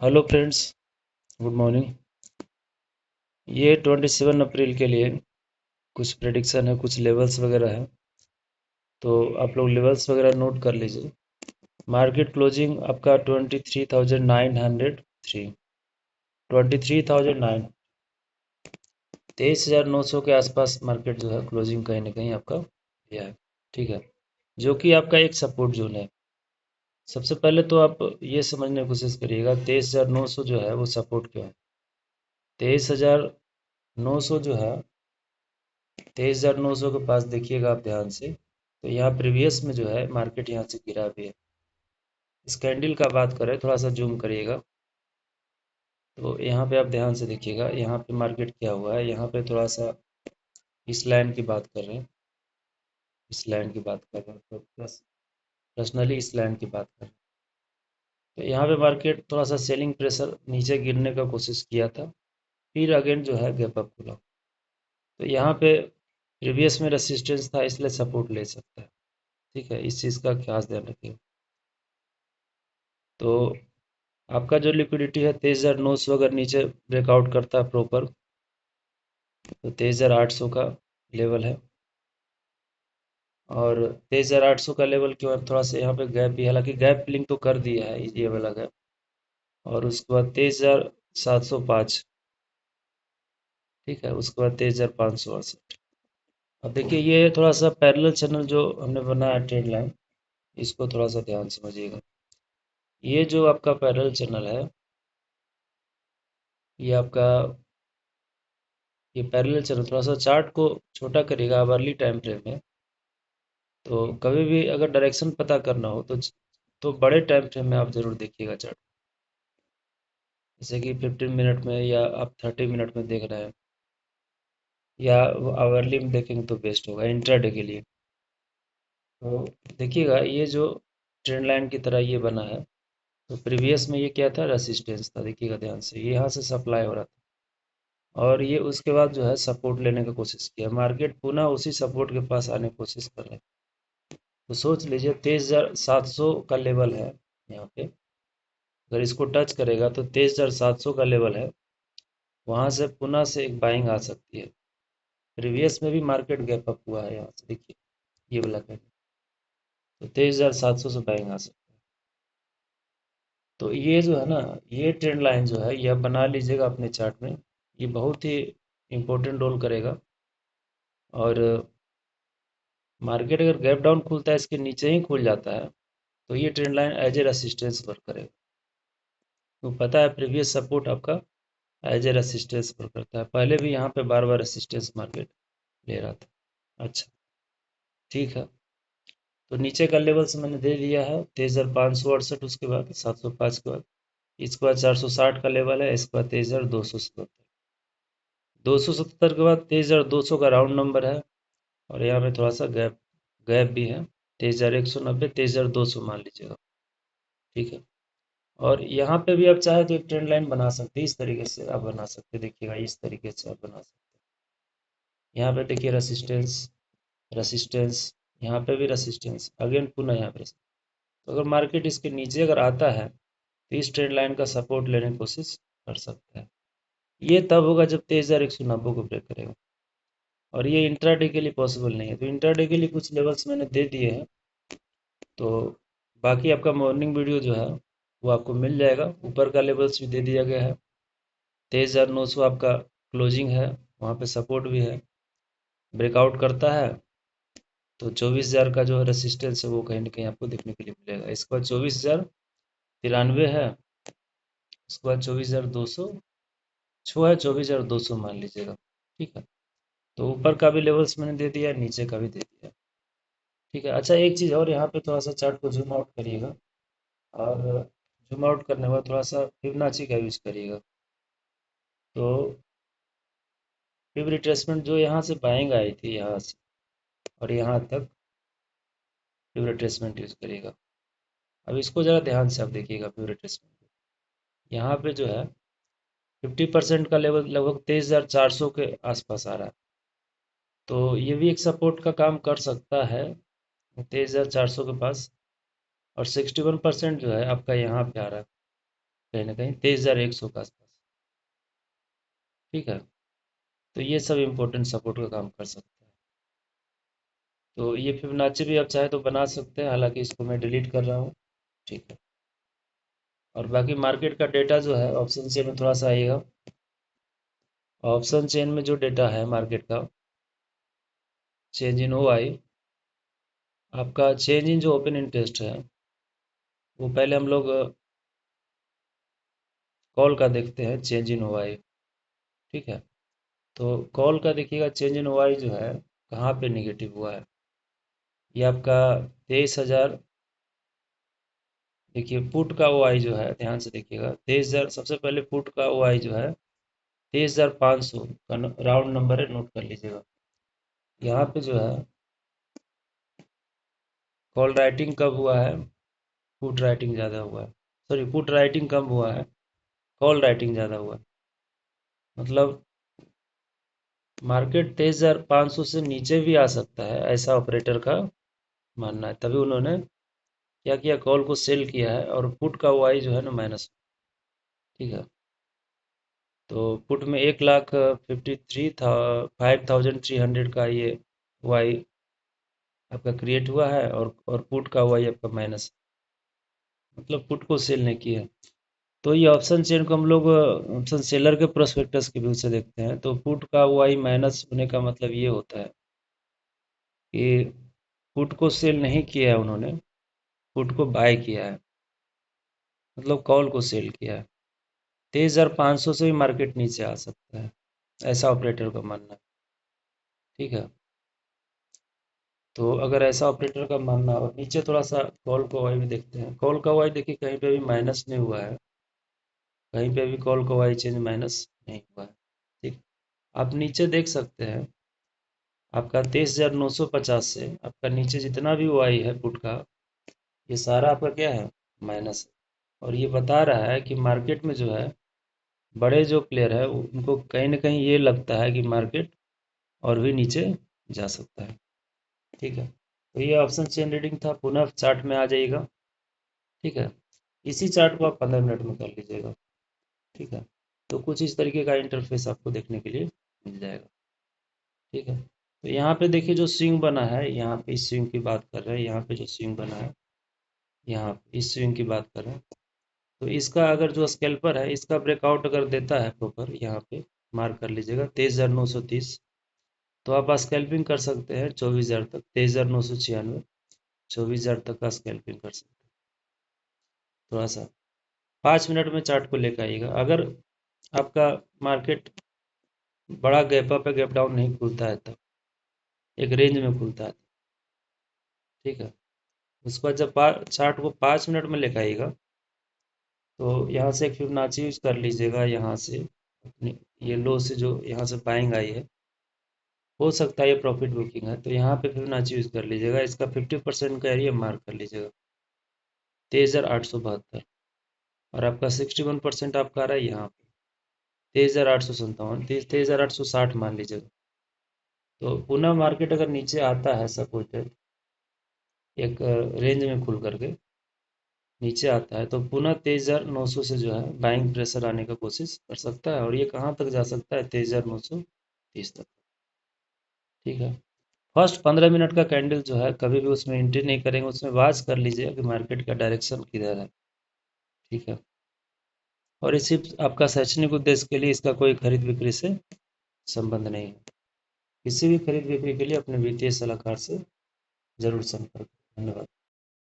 Hello friends, good morning. ये 27 अप्रैल के लिए कुछ प्रेडिक्शन है, कुछ लेवल्स वगैरह है। तो आप लोग लेवल्स वगैरह नोट कर लीजिए। मार्केट क्लोजिंग आपका 23,903, 23,009, 23,900 के आसपास मार्केट जो है क्लोजिंग कहीं ना कहीं आपका यह है। ठीक है, जो कि आपका एक सपोर्ट जोन है। सबसे पहले तो आप ये समझने की कोशिश करिएगा 23,900 जो है वो सपोर्ट क्यों है। 23,900 जो है, 23,900 के पास देखिएगा आप ध्यान से, तो यहाँ प्रीवियस में जो है मार्केट यहाँ से गिरा भी है। इस कैंडल का बात करें, थोड़ा सा जूम करिएगा तो यहाँ पे आप ध्यान से देखिएगा, यहाँ पे मार्केट क्या हुआ है। यहाँ पे थोड़ा सा इस लाइन की बात कर रहे हैं, इस लाइन की बात कर रहे हैं, तो पर्सनली इस लाइन की बात कर रहे हैं। तो यहाँ पे मार्केट थोड़ा सा सेलिंग प्रेशर नीचे गिरने का कोशिश किया था, फिर अगेन जो है गैप अप खुला। तो यहाँ पे प्रीवियस में रेसिस्टेंस था, इसलिए सपोर्ट ले सकता है। ठीक है, इस चीज़ का खास ध्यान रखिए। तो आपका जो लिक्विडिटी है 23,900 अगर नीचे ब्रेकआउट करता है प्रॉपर, तो 23,800 का लेवल है। और 23,800 का लेवल क्यों है, थोड़ा सा यहाँ पे गैप भी, हालांकि गैप फिलिंग तो कर दिया है ये वाला गैप। और उसके बाद 23,705, ठीक है, उसके बाद 23,568। अब देखिए ये थोड़ा सा पैरेलल चैनल जो हमने बनाया ट्रेंड लाइन, इसको थोड़ा सा ध्यान समझिएगा। ये जो आपका पैरेलल चैनल है, ये आपका ये पैरेलल चैनल, थोड़ा सा चार्ट को छोटा करिएगा आप अर्ली टाइम फ्रेम में। तो कभी भी अगर डायरेक्शन पता करना हो तो बड़े टाइम फ्रेम में आप ज़रूर देखिएगा चार्ट। जैसे कि 15 मिनट में, या आप 30 मिनट में देख रहे हैं, या आवरली में देखेंगे तो बेस्ट होगा इंट्राडे के लिए। तो देखिएगा ये जो ट्रेंड लाइन की तरह ये बना है, तो प्रीवियस में ये क्या था, रेसिस्टेंस था। देखिएगा ध्यान से, ये यहाँ से सप्लाई हो रहा था और ये उसके बाद जो है सपोर्ट लेने की कोशिश किया। मार्केट पुनः उसी सपोर्ट के पास आने की कोशिश कर रहा है। तो सोच लीजिए 23,700 का लेवल है यहाँ पे, अगर इसको टच करेगा तो 23,700 का लेवल है। वहाँ से पुनः से एक बाइंग आ सकती है। प्रीवियस में भी मार्केट गैप अप हुआ है, यहाँ से देखिए ये वाला कैंडल, तो 23,700 से बाइंग आ सकती है। तो ये जो है ना, ये ट्रेंड लाइन जो है, ये आप बना लीजिएगा अपने चार्ट में। ये बहुत ही इम्पोर्टेंट रोल करेगा। और मार्केट अगर गैप डाउन खुलता है, इसके नीचे ही खुल जाता है, तो ये trend line as a resistance work करेगा। तो पता है प्रीवियस सपोर्ट आपका एज ए रेसिस्टेंस वर्क करता है। पहले भी यहाँ पे बार बार रेसिस्टेंस मार्केट ले रहा था। अच्छा, ठीक है। तो नीचे का लेवल्स मैंने दे दिया है 23,568, उसके बाद 705 के बाद, इसके बाद 460 का लेवल है, इसके बाद 23,277, 270 के बाद 23,200 का राउंड नंबर है। और यहाँ पे थोड़ा सा गैप गैप भी है, 23,190, 23,200 मान लीजिएगा। ठीक है, और यहाँ पे भी आप चाहे तो एक ट्रेंड लाइन बना सकते हैं, इस तरीके से आप बना सकते हैं। देखिएगा इस तरीके से आप बना सकते हैं। यहाँ पे देखिए रेसिस्टेंस, रेसिस्टेंस, यहाँ पे भी रेसिस्टेंस, अगेन पुनः यहाँ पे। तो अगर मार्केट इसके नीचे अगर आता है, तो इस ट्रेंड लाइन का सपोर्ट लेने की कोशिश कर सकता है। ये तब होगा जब 23,190 को ब्रेक करेगा, और ये इंट्राडे के लिए पॉसिबल नहीं है। तो इंट्राडे के लिए कुछ लेवल्स मैंने दे दिए हैं। तो बाकी आपका मॉर्निंग वीडियो जो है वो आपको मिल जाएगा। ऊपर का लेवल्स भी दे दिया गया है। 23,900 आपका क्लोजिंग है, वहाँ पे सपोर्ट भी है। ब्रेकआउट करता है तो 24,000 का जो है रेसिस्टेंस है, वो कहीं ना कहीं आपको देखने के लिए मिलेगा। इसके बाद 24,093 है, उसके बाद 24,200 छो है, 24,200 मान लीजिएगा। ठीक है, तो ऊपर का भी लेवल्स मैंने दे दिया, नीचे का भी दे दिया। ठीक है, अच्छा एक चीज़ और, यहाँ पे थोड़ा सा चार्ट को जूम आउट करिएगा, और जूम आउट करने के बाद थोड़ा सा फिबोनाची का यूज़ करिएगा। तो फिब रिट्रेसमेंट जो यहाँ से बाइंग आई थी, यहाँ से और यहाँ तक फिब रिट्रेसमेंट यूज़ करिएगा। अब इसको ज़रा ध्यान से आप देखिएगा। फिब रिट्रेसमेंट यहाँ पे जो है 50% का लेवल लगभग 23,400 के आसपास आ रहा है। तो ये भी एक सपोर्ट का काम कर सकता है 23,400 के पास। और 61% जो है आपका यहाँ पे आ रहा है। कहीं ना कहीं 23,100 के आसपास। ठीक है, तो ये सब इम्पोर्टेंट सपोर्ट का काम कर सकता है। तो ये फिबोनाची भी आप चाहे तो बना सकते हैं, हालांकि इसको मैं डिलीट कर रहा हूँ। ठीक है, और बाकी मार्केट का डेटा जो है ऑप्शन चेन में थोड़ा सा आएगा। ऑप्शन चेन में जो डेटा है मार्केट का, चेंज इन OI, आपका चेंज इन जो ओपन इंटरेस्ट है वो पहले हम लोग कॉल का देखते हैं, चेंज इन OI। ठीक है, तो कॉल का देखिएगा, चेंज इन OI जो है कहाँ पे निगेटिव हुआ है। ये आपका 23,000, देखिए पुट का OI जो है, ध्यान से देखिएगा, 23,000, सबसे पहले पुट का OI जो है 23,500 का राउंड नंबर है, नोट कर लीजिएगा। यहाँ पे जो है कॉल राइटिंग कब हुआ है, पुट राइटिंग ज़्यादा हुआ है, सॉरी पुट राइटिंग कम हुआ है, कॉल राइटिंग ज़्यादा हुआ है। मतलब मार्केट 23,500 से नीचे भी आ सकता है, ऐसा ऑपरेटर का मानना है। तभी उन्होंने क्या किया, कॉल को सेल किया है और पुट का OI जो है ना माइनस। ठीक है, तो पुट में 1,53,5,300 का ये OI आपका क्रिएट हुआ है, और पुट का OI आपका माइनस, मतलब पुट को सेल नहीं किया। तो ये ऑप्शन चेन को हम लोग ऑप्शन सेलर के प्रोस्पेक्टस के व्यू से देखते हैं, तो पुट का OI माइनस होने का मतलब ये होता है कि पुट को सेल नहीं किया है उन्होंने, पुट को बाय किया है, मतलब कॉल को सेल किया है। 23,500 से भी मार्केट नीचे आ सकता है, ऐसा ऑपरेटर का मानना है। ठीक है, तो अगर ऐसा ऑपरेटर का मानना, और नीचे थोड़ा सा कॉल का OI भी देखते हैं। कॉल का OI देखिए कहीं पे भी माइनस नहीं हुआ है, कहीं पे भी कॉल का OI चेंज माइनस नहीं हुआ है। ठीक, आप नीचे देख सकते हैं, आपका 23,950 से आपका नीचे जितना भी OI है पुट का, ये सारा आपका क्या है, माइनस है। और ये बता रहा है कि मार्केट में जो है बड़े जो प्लेयर है उनको कहीं ना कहीं ये लगता है कि मार्केट और भी नीचे जा सकता है। ठीक है, तो ये ऑप्शन चेन रीडिंग था, पुनः चार्ट में आ जाइएगा। ठीक है, इसी चार्ट को आप 15 मिनट में कर लीजिएगा। ठीक है, तो कुछ इस तरीके का इंटरफेस आपको देखने के लिए मिल जाएगा। ठीक है, तो यहाँ पे देखिए जो स्विंग बना है, यहाँ पे इस स्विंग की बात कर रहे हैं, यहाँ पे जो स्विंग बना है, यहाँ पे इस स्विंग की बात कर रहे हैं। तो इसका अगर जो स्कैल्पर है, इसका ब्रेकआउट अगर देता है प्रॉपर, यहाँ पे मार्क कर लीजिएगा 23,930, तो आप स्कैल्पिंग कर सकते हैं 24,000 तक, 23,996, 24,000 तक का स्कैल्पिंग कर सकते हैं। थोड़ा सा 5 मिनट में चार्ट को लेकर आइएगा। अगर आपका मार्केट बड़ा गैप अप या गैप डाउन नहीं खुलता है, तब एक रेंज में खुलता है। ठीक है, उसके बाद जब चार्ट को 5 मिनट में लेकर आइएगा, तो यहाँ से एक फिबोनाची यूज कर लीजिएगा, यहाँ से अपनी ये लो से जो यहाँ से बाइंग आई है, हो सकता है ये प्रॉफिट बुकिंग है, तो यहाँ पे फिबोनाची यूज कर लीजिएगा। इसका 50% का एरिया मार्क कर लीजिएगा, 23,872, और आपका 61% आपका आ रहा है यहाँ पे 23,857, 23,860 मान लीजिएगा। तो पुनः मार्केट अगर नीचे आता है सपोर्टेड एक रेंज में खुल करके नीचे आता है, तो पुनः 23,900 से जो है बाइंग प्रेशर आने का कोशिश कर सकता है, और ये कहाँ तक जा सकता है, 23,930 तक। ठीक है, फर्स्ट 15 मिनट का कैंडल जो है कभी भी उसमें एंट्री नहीं करेंगे, उसमें वाच कर लीजिए कि मार्केट का डायरेक्शन किधर है। ठीक है, और ये सिर्फ आपका शैक्षणिक उद्देश्य के लिए, इसका कोई खरीद बिक्री से संबंध नहीं है। किसी भी खरीद बिक्री के लिए अपने वित्तीय सलाहकार से जरूर संपर्क। धन्यवाद।